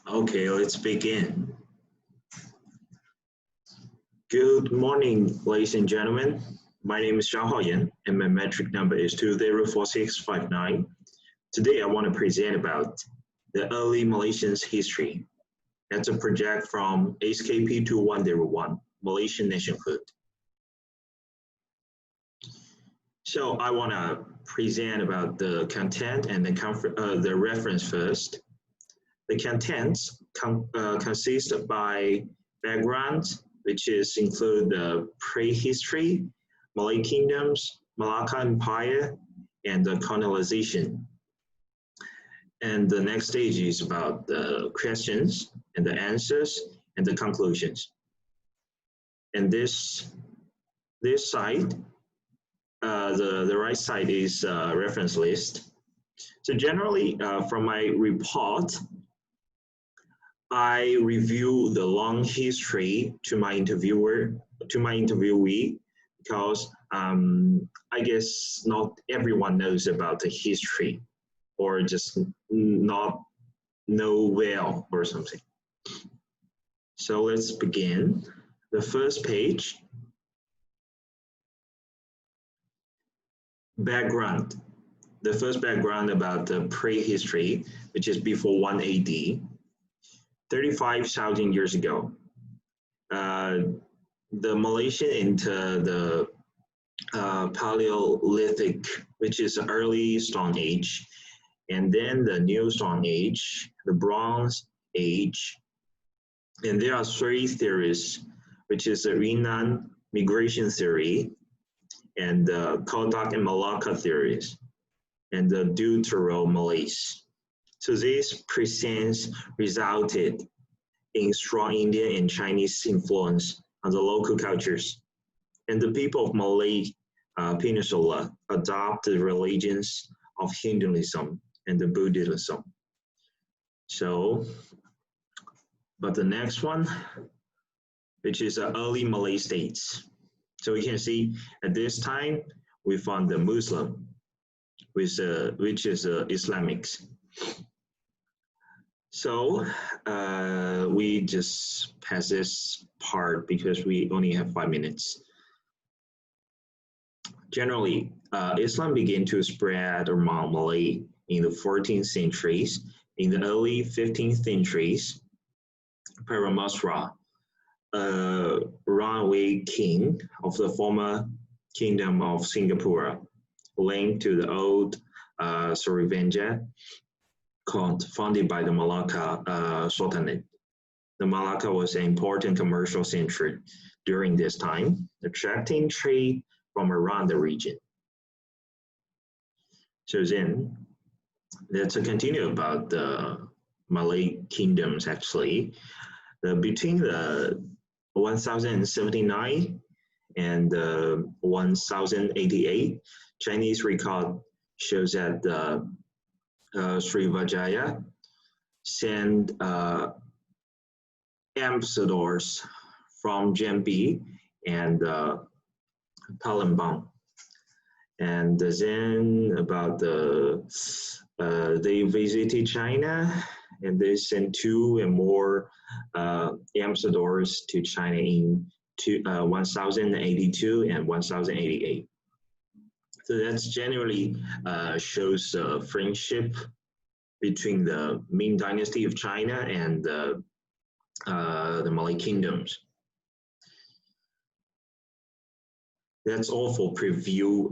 Okay, let's begin. Good morning, ladies and gentlemen. My name is Zhao Haoyan, and my metric number is 204659. Today, I want to present about the early Malaysians history. That's a project from Skp2101, Malaysian nationhood. So I want to present about the content and the reference first. The contents consist by background, which include the prehistory, Malay kingdoms, Malacca Empire, and the colonization. And the next stage is about the questions and the answers and the conclusions. And this side, the right side is a reference list. So generally, from my report, I review the long history to my interviewee, because I guess not everyone knows about the history or just not know well or something. So let's begin. The first page, background. The first background about the prehistory, which is before 1 AD. 35,000 years ago, the Malaysian into the Paleolithic, which is the early Stone Age, and then the New Stone Age, the Bronze Age. And there are three theories, which is the Renan migration theory, and the Kodak and Malacca theories, and the Deutero-Malays. So this presence resulted in strong Indian and Chinese influence on the local cultures. And the people of Malay Peninsula adopted religions of Hinduism and the Buddhism. So, but the next one, which is the early Malay states. So you can see at this time, we found the Muslim, which is Islamics. So we just pass this part because we only have 5 minutes. Generally, Islam began to spread among Malay in the 14th centuries. In the early 15th centuries, Paramasra, runaway king of the former kingdom of Singapore, linked to the old Sriwijaya, founded by the Malacca Sultanate. The Malacca was an important commercial center during this time, attracting trade from around the region. So then, let's continue about the Malay kingdoms actually. Between the 1079 and 1088, Chinese record shows that Sriwijaya sent ambassadors from Jambi and Palembang. And then about they visited China, and they sent 2 and more ambassadors to China in 1082 and 1088. So that's generally shows friendship between the Ming Dynasty of China and the Malay kingdoms. That's all for preview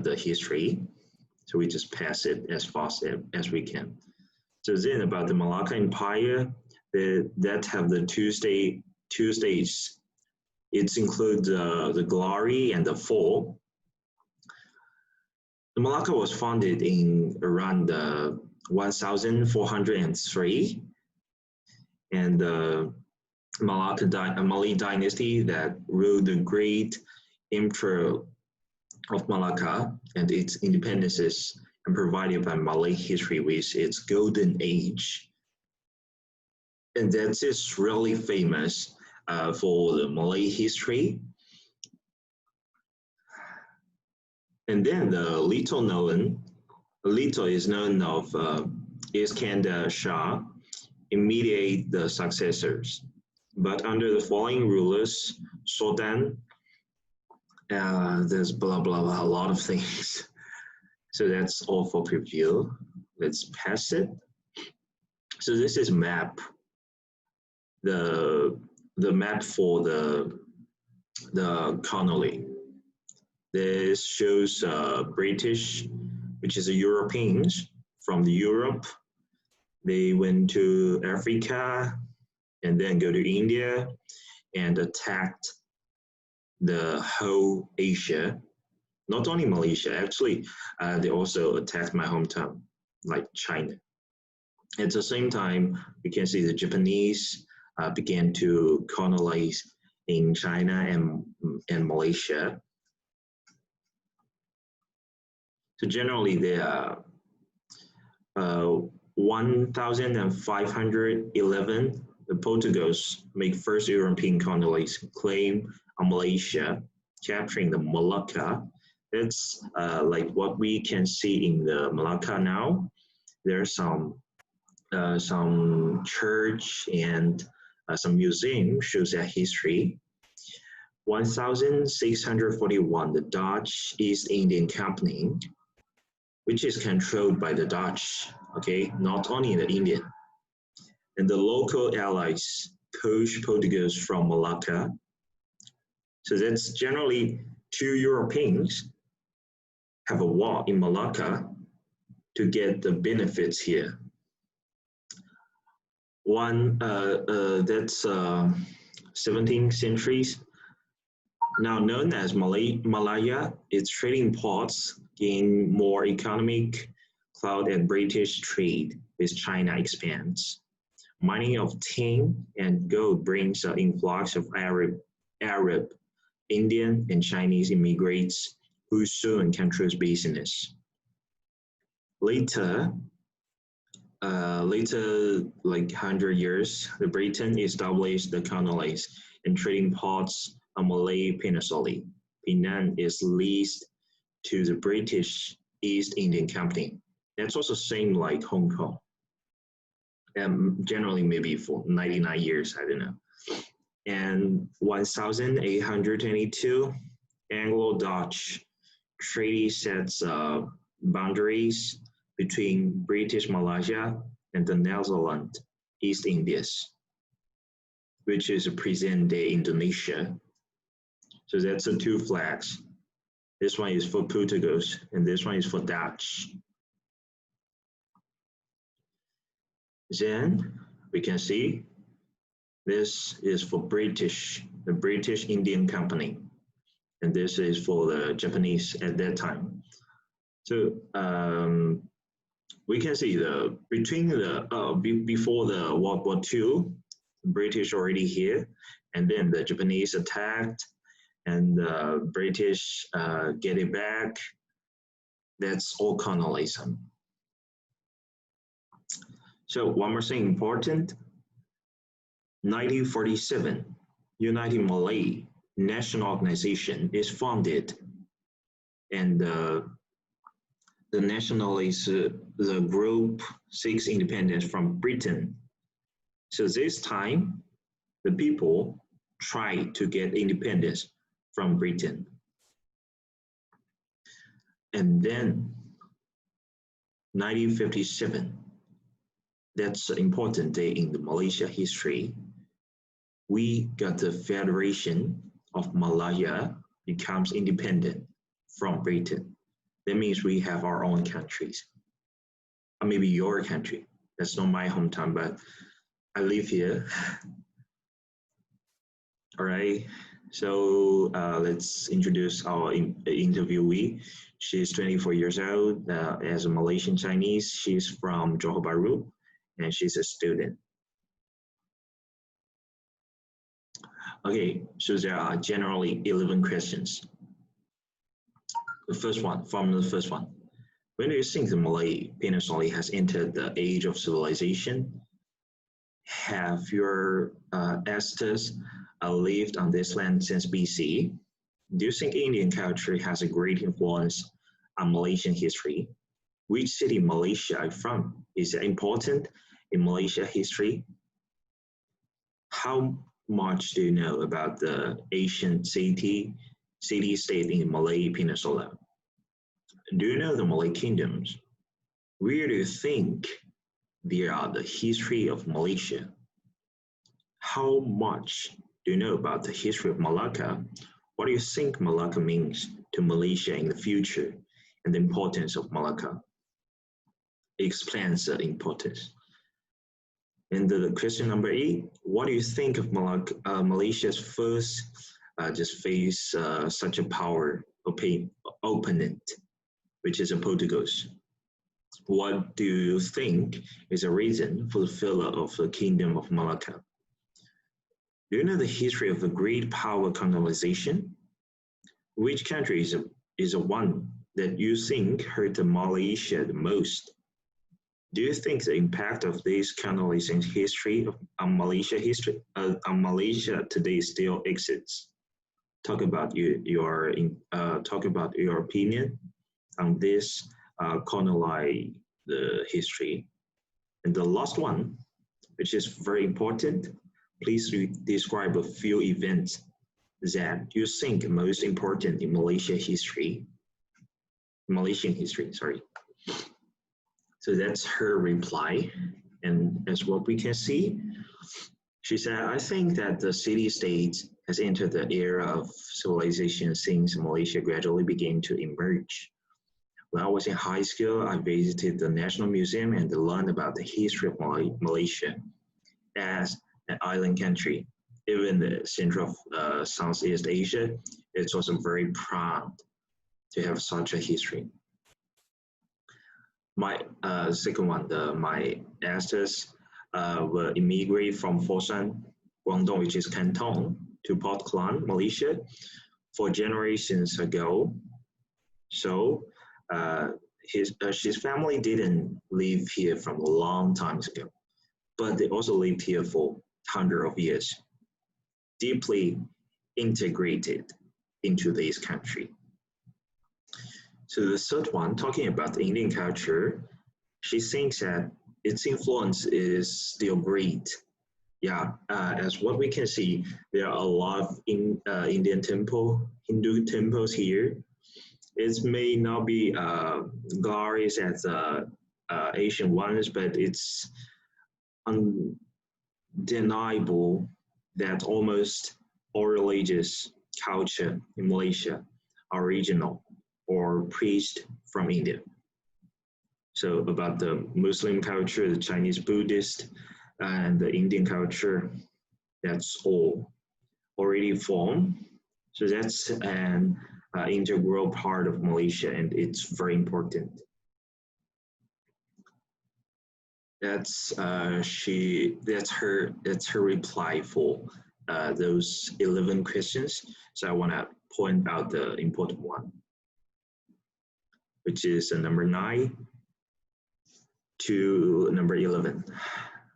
the history. So we just pass it as fast as we can. So then about the Malacca Empire, that have the two stages. It includes the glory and the fall. The Malacca was founded in around 1403, and the Malay dynasty that ruled the great Emperor of Malacca and its independences, and provided by Malay history with its golden age. And that is really famous for the Malay history. And then the little is known of Iskandar Shah, immediate the successors. But under the following rulers, Sultan, there's blah, blah, blah, a lot of things. So that's all for preview. Let's pass it. So this is map, the map for the colony. This shows British, which is the Europeans from the Europe. They went to Africa and then go to India and attacked the whole Asia. Not only Malaysia, actually, they also attacked my hometown, like China. At the same time, we can see the Japanese began to colonize in China and Malaysia. So generally, there are 1,511 the Portuguese make first European colonies claim on Malaysia, capturing the Malacca. That's like what we can see in the Malacca now. There's some church and some museum shows that history. 1641, the Dutch East Indian Company, which is controlled by the Dutch, okay, not only the Indian. And the local allies pushed Portuguese from Malacca. So that's generally two Europeans have a war in Malacca to get the benefits here. One, that's 17th centuries, now known as Malaya, its trading ports gain more economic clout and British trade with China expands. Mining of tin and gold brings an influx of Arab, Indian, and Chinese immigrants who soon controls business. Later, like 100 years, the Britain established the colonies and trading ports on Malay Peninsula. Penang is leased to the British East Indian Company. That's also same like Hong Kong. Generally maybe for 99 years, I don't know. And 1822, Anglo-Dutch treaty sets boundaries between British Malaysia and the Netherlands East Indies, which is present-day Indonesia. So that's the two flags. This one is for Portuguese, and this one is for Dutch. Then we can see this is for British, the British Indian Company, and this is for the Japanese at that time. So we can see the between the before the World War II, the British already here, and then the Japanese attacked, and the British get it back. That's all colonialism. So one more thing important, 1947, United Malay National Organization is founded, and the nationalists, the group seeks independence from Britain. So this time, the people try to get independence from Britain. And then 1957, that's an important day in the Malaysia history. We got the Federation of Malaya becomes independent from Britain. That means we have our own countries. Or maybe your country. That's not my hometown, but I live here. All right, so let's introduce our interviewee. She's 24 years old, as a Malaysian Chinese. She's from Johor Bahru, and she's a student. Okay, so there are generally 11 questions. The first one, when do you think the Malay Peninsula has entered the age of civilization? Have your ancestors lived on this land since BC? Do you think Indian culture has a great influence on Malaysian history? Which city in Malaysia are you from? Is it important? in Malaysia history? How much do you know about the ancient city-state in Malay Peninsula? Do you know the Malay kingdoms? Where do you think they are the history of Malaysia? How much do you know about the history of Malacca? What do you think Malacca means to Malaysia in the future and the importance of Malacca? It explains the importance. And the question number 8, what do you think of Malaysia's first just face such a power opponent, which is a Portuguese? What do you think is a reason for the failure of the Kingdom of Malacca? Do you know the history of the great power colonization? Which country is the one that you think hurt Malaysia the most? Do you think the impact of this colonization history on Malaysia today still exists? Talk about your opinion on this colonize the history. And the last one, which is very important, please describe a few events that you think most important in Malaysian history. So that's her reply. And as what we can see, she said, I think that the city-state has entered the era of civilization since Malaysia gradually began to emerge. When I was in high school, I visited the National Museum and learned about the history of Malaysia as an island country. Even the center of Southeast Asia, it's also very proud to have such a history. My second one, my ancestors were immigrated from Foshan, Guangdong, which is Canton, to Port Klang, Malaysia, 4 generations ago. So his family didn't live here from a long time ago, but they also lived here for hundreds of years, deeply integrated into this country. So the third one, talking about the Indian culture, she thinks that its influence is still great. Yeah, as what we can see, there are a lot of Hindu temples here. It may not be glorious as Asian ones, but it's undeniable that almost all religious culture in Malaysia are regional or preached from India. So about the Muslim culture, the Chinese Buddhist, and the Indian culture, that's all already formed. So that's an integral part of Malaysia, and it's very important. That's her reply for those 11 questions. So I want to point out the important one, which is number 9 to number 11.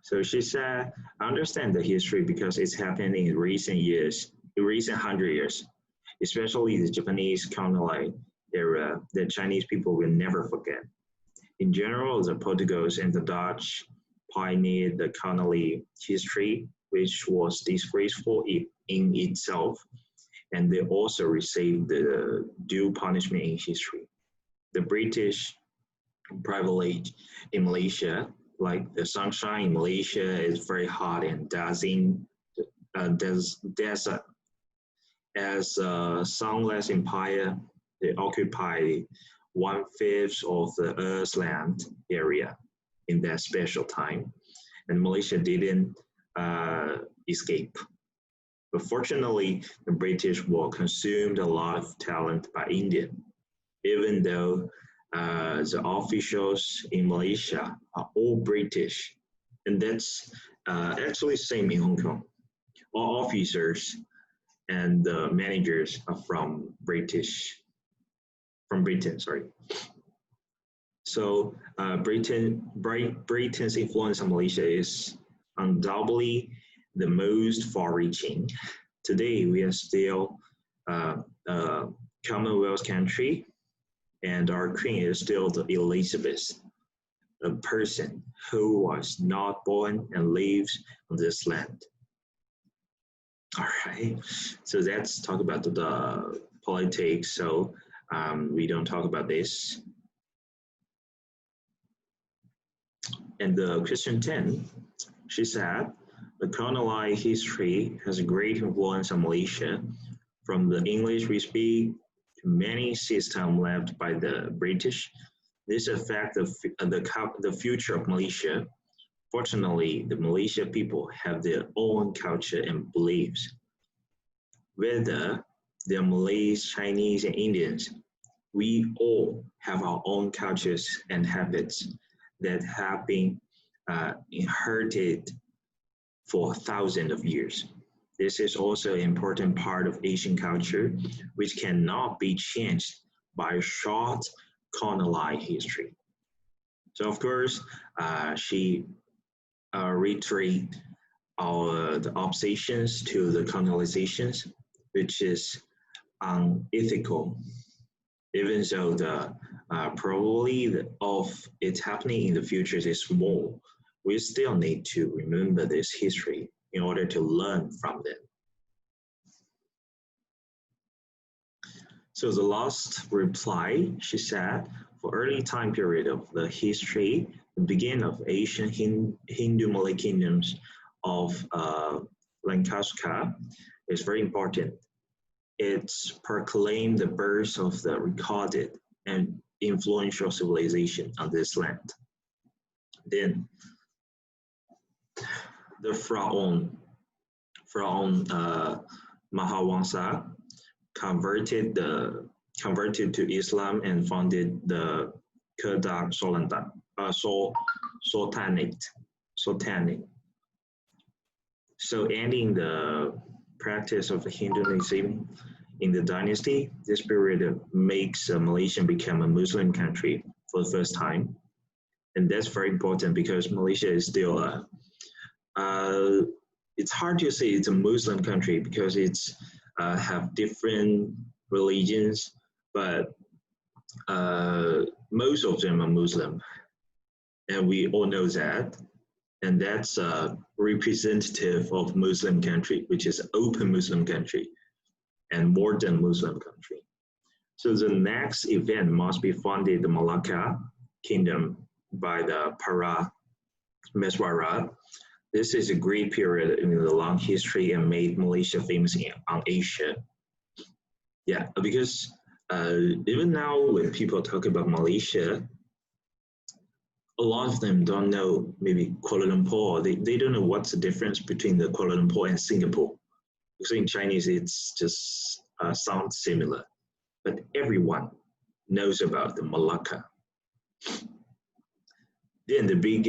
So she said, I understand the history because it's happened in recent 100 years, especially the Japanese colonial era that Chinese people will never forget. In general, the Portuguese and the Dutch pioneered the colonial history, which was disgraceful in itself, and they also received the due punishment in history. The British privilege in Malaysia, like the sunshine in Malaysia is very hot and dazzling, desert. As a sunless empire, they occupy 1/5 of the Earth's land area in that special time, and Malaysia didn't escape. But fortunately, the British will consumed a lot of talent by India, even though the officials in Malaysia are all British, and that's actually same in Hong Kong. All officers and the managers are from Britain. So Britain's influence on Malaysia is undoubtedly the most far-reaching. Today, we are still a Commonwealth country, and our queen is still the Elizabeth. a person who was not born and lives on this land. All right, so let's talk about the politics. So we don't talk about this. And the question 10, she said, the colonial history has a great influence on Malaysia, from the English we speak to many systems left by the British. This affects the future of Malaysia. Fortunately, the Malaysian people have their own culture and beliefs. Whether they're Malays, Chinese, and Indians, we all have our own cultures and habits that have been inherited for thousands of years. This is also an important part of Asian culture, which cannot be changed by short colonial history. So, of course, she reiterated the oppositions to the colonizations, which is unethical. Even though the probability of it happening in the future is small, we still need to remember this history in order to learn from them. So the last reply, she said, for early time period of the history, the beginning of Asian Hindu Malay kingdoms of Lankashka is very important. It's proclaimed the birth of the recorded and influential civilization on this land. Then the Pharaoh Mahawangsa converted to Islam and founded the Kedah Sultanate. So ending the practice of Hinduism in the dynasty, this period makes Malaysia become a Muslim country for the first time. And that's very important because Malaysia is still it's hard to say it's a Muslim country because it's have different religions, but most of them are Muslim, and we all know that. And that's representative of Muslim country, which is open Muslim country and modern Muslim country. So the next event must be founded the Malacca Kingdom by the Parameswara. This is a great period in the long history and made Malaysia famous on Asia. Yeah, because even now when people talk about Malaysia, a lot of them don't know maybe Kuala Lumpur. They don't know what's the difference between the Kuala Lumpur and Singapore. Because in Chinese, it's just sounds similar. But everyone knows about the Malacca. Then the big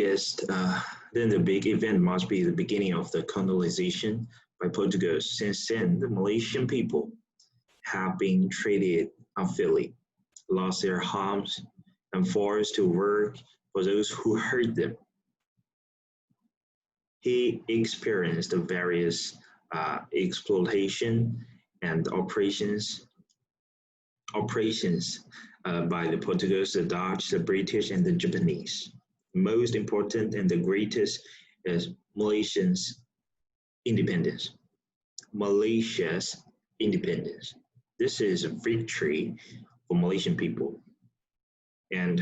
event must be the beginning of the colonization by Portugal. Since then, the Malaysian people have been treated unfairly, lost their homes, and forced to work for those who hurt them. He experienced various exploitation and operations by the Portuguese, the Dutch, the British, and the Japanese. Most important and the greatest is Malaysia's independence. Malaysia's independence. This is a victory for Malaysian people. And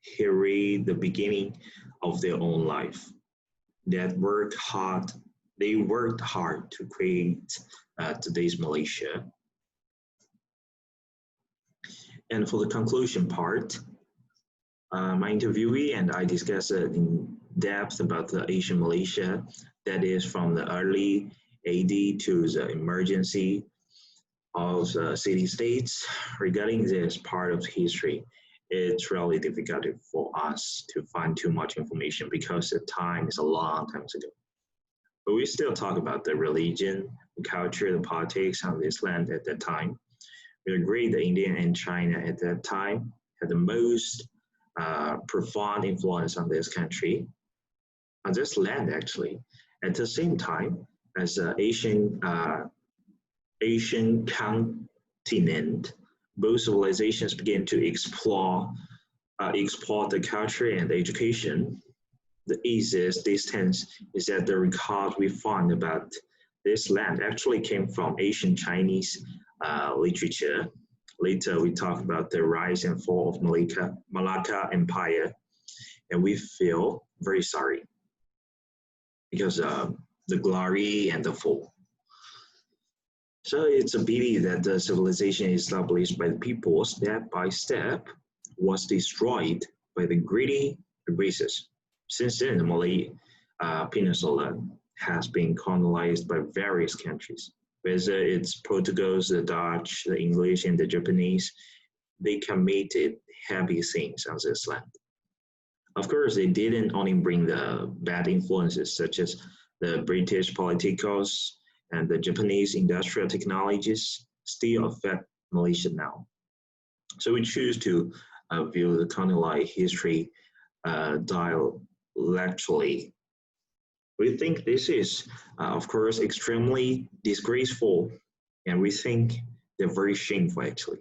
he read the beginning of their own life. They worked hard to create today's Malaysia. And for the conclusion part, my interviewee and I discussed in depth about the Asian Malaysia, that is from the early AD to the emergency of the city-states. Regarding this part of history, it's really difficult for us to find too much information because the time is a long time ago. But we still talk about the religion, the culture, the politics on this land at that time. We agree that India and China at that time had the most profound influence on this country, on this land actually. At the same time, as the Asian continent, both civilizations began to explore export the culture and education. The easiest distance is that the record we found about this land actually came from ancient Chinese literature. Later, we talk about the rise and fall of Malacca Empire, and we feel very sorry because the glory and the fall. So it's a pity that the civilization established by the people step by step was destroyed by the greedy races. Since then, the Malay Peninsula has been colonized by various countries. Whether it's Portugal, the Dutch, the English, and the Japanese, they committed heavy things on this land. Of course, they didn't only bring the bad influences such as the British politicals and the Japanese industrial technologies still affect Malaysia now. So we choose to view the colonial history dialectically. We think this is, of course, extremely disgraceful, and we think they're very shameful, actually.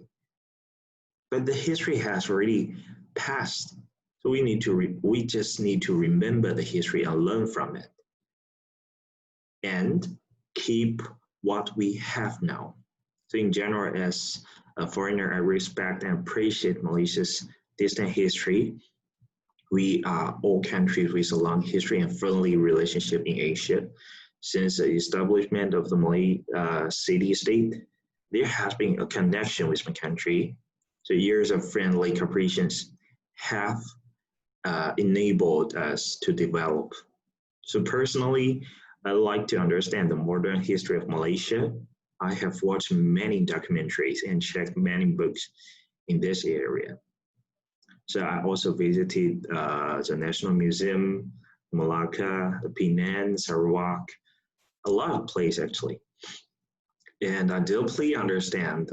But the history has already passed, so we just need to remember the history and learn from it, and keep what we have now. So in general, as a foreigner, I respect and appreciate Malaysia's distant history. We are all countries with a long history and friendly relationship in Asia. Since the establishment of the Malay city-state, there has been a connection with my country. So years of friendly cooperation have enabled us to develop. So personally, I like to understand the modern history of Malaysia. I have watched many documentaries and checked many books in this area. So I also visited the National Museum, Malacca, the Penang, Sarawak, a lot of places actually. And I deeply understand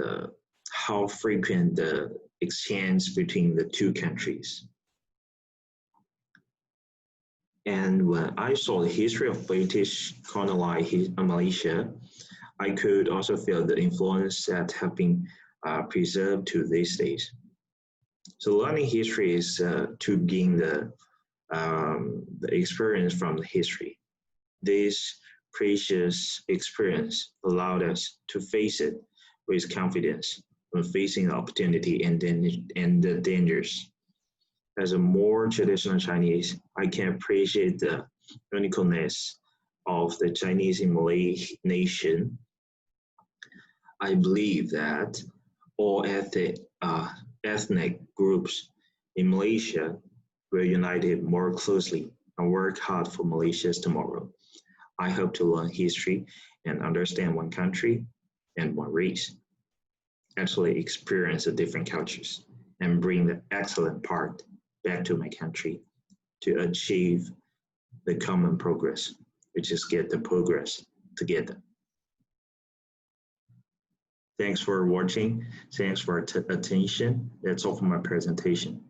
how frequent the exchange between the two countries. And when I saw the history of British colonized Malaysia, I could also feel the influence that have been preserved to these days. So learning history is to gain the experience from the history. This precious experience allowed us to face it with confidence when facing the opportunity and the dangers. As a more traditional Chinese, I can appreciate the uniqueness of the Chinese and Malay nation. I believe that all ethnic groups in Malaysia will unite more closely and work hard for Malaysia's tomorrow. I hope to learn history and understand one country and one race, actually experience the different cultures, and bring the excellent part back to my country to achieve the common progress, which is get the progress together. Thanks for watching. Thanks for attention. That's all for my presentation.